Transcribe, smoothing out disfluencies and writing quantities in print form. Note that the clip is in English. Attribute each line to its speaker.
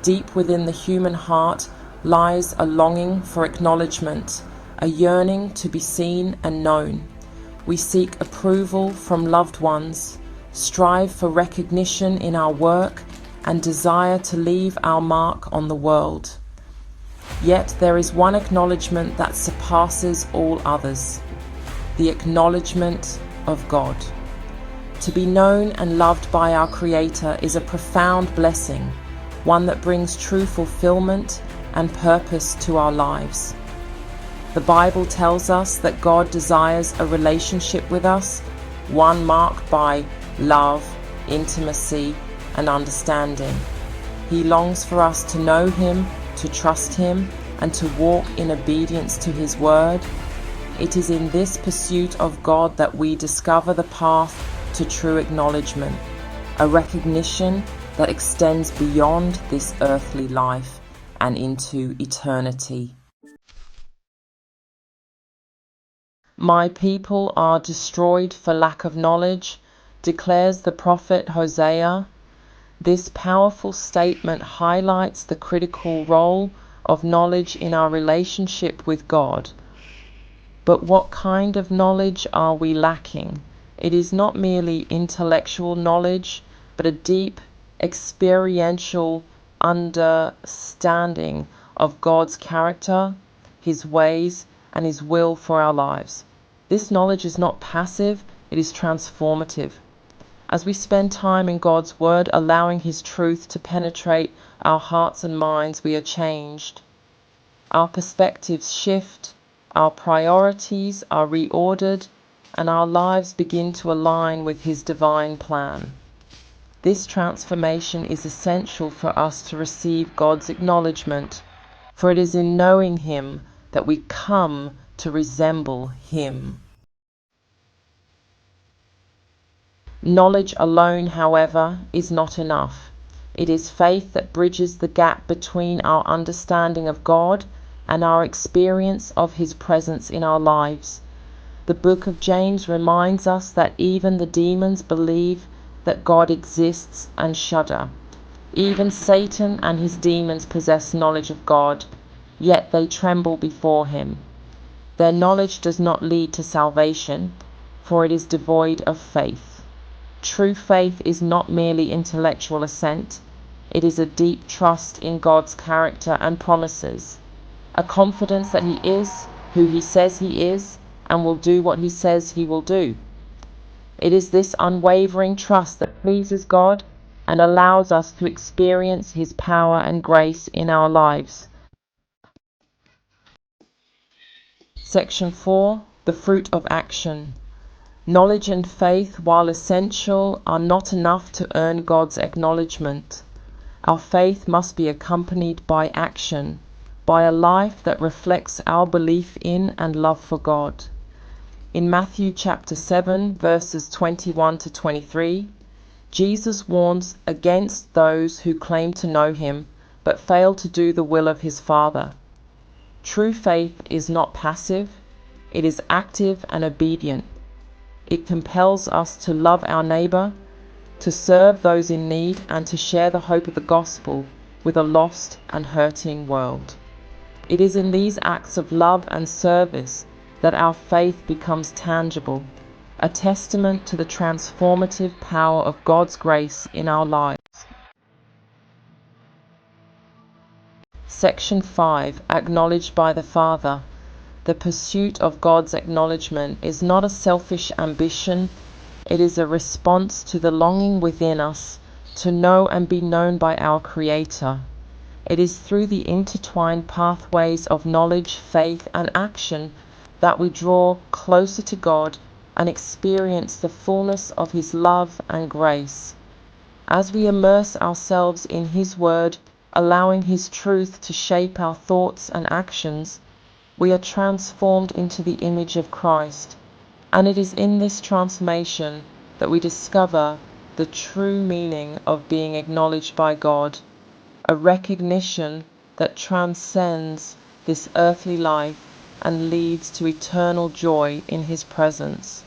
Speaker 1: Deep within the human heart lies a longing for acknowledgement, a yearning to be seen and known. We seek approval from loved ones, strive for recognition in our work, and desire to leave our mark on the world. Yet there is one acknowledgement that surpasses all others: the acknowledgement of God. To be known and loved by our Creator is a profound blessing, one that brings true fulfillment and purpose to our lives. The Bible tells us that God desires a relationship with us, one marked by love, intimacy, and understanding. He longs for us to know Him, to trust Him, and to walk in obedience to His word. It is in this pursuit of God that we discover the path to true acknowledgement, a recognition that extends beyond this earthly life and into eternity. My people are destroyed for lack of knowledge, declares the prophet Hosea. This powerful statement highlights the critical role of knowledge in our relationship with God. But what kind of knowledge are we lacking? It is not merely intellectual knowledge, but a deep, experiential understanding of God's character, His ways, and His will for our lives. This knowledge is not passive, it is transformative. As we spend time in God's Word, allowing His truth to penetrate our hearts and minds, we are changed. Our perspectives shift, our priorities are reordered, and our lives begin to align with His divine plan. This transformation is essential for us to receive God's acknowledgement, for it is in knowing Him that we come to resemble Him. Knowledge alone, however, is not enough. It is faith that bridges the gap between our understanding of God and our experience of His presence in our lives. The book of James reminds us that even the demons believe that God exists and shudder. Even Satan and his demons possess knowledge of God, yet they tremble before Him. Their knowledge does not lead to salvation, for it is devoid of faith. True faith is not merely intellectual assent, it is a deep trust in God's character and promises, a confidence that He is who He says He is and will do what He says He will do. It is this unwavering trust that pleases God and allows us to experience His power and grace in our lives. Section 4. The fruit of action. Knowledge and faith, while essential, are not enough to earn God's acknowledgement. Our faith must be accompanied by action, by a life that reflects our belief in and love for God. In Matthew chapter 7, verses 21 to 23, Jesus warns against those who claim to know Him but fail to do the will of His Father. True faith is not passive, it is active and obedient. It compels us to love our neighbor, to serve those in need, and to share the hope of the gospel with a lost and hurting world. It is in these acts of love and service that our faith becomes tangible, a testament to the transformative power of God's grace in our lives. Section 5. Acknowledged by the Father. The pursuit of God's acknowledgement is not a selfish ambition, it is a response to the longing within us to know and be known by our Creator. It is through the intertwined pathways of knowledge, faith, and action that we draw closer to God and experience the fullness of His love and grace. As we immerse ourselves in His Word, allowing His truth to shape our thoughts and actions, we are transformed into the image of Christ, and it is in this transformation that we discover the true meaning of being acknowledged by God, a recognition that transcends this earthly life and leads to eternal joy in His presence.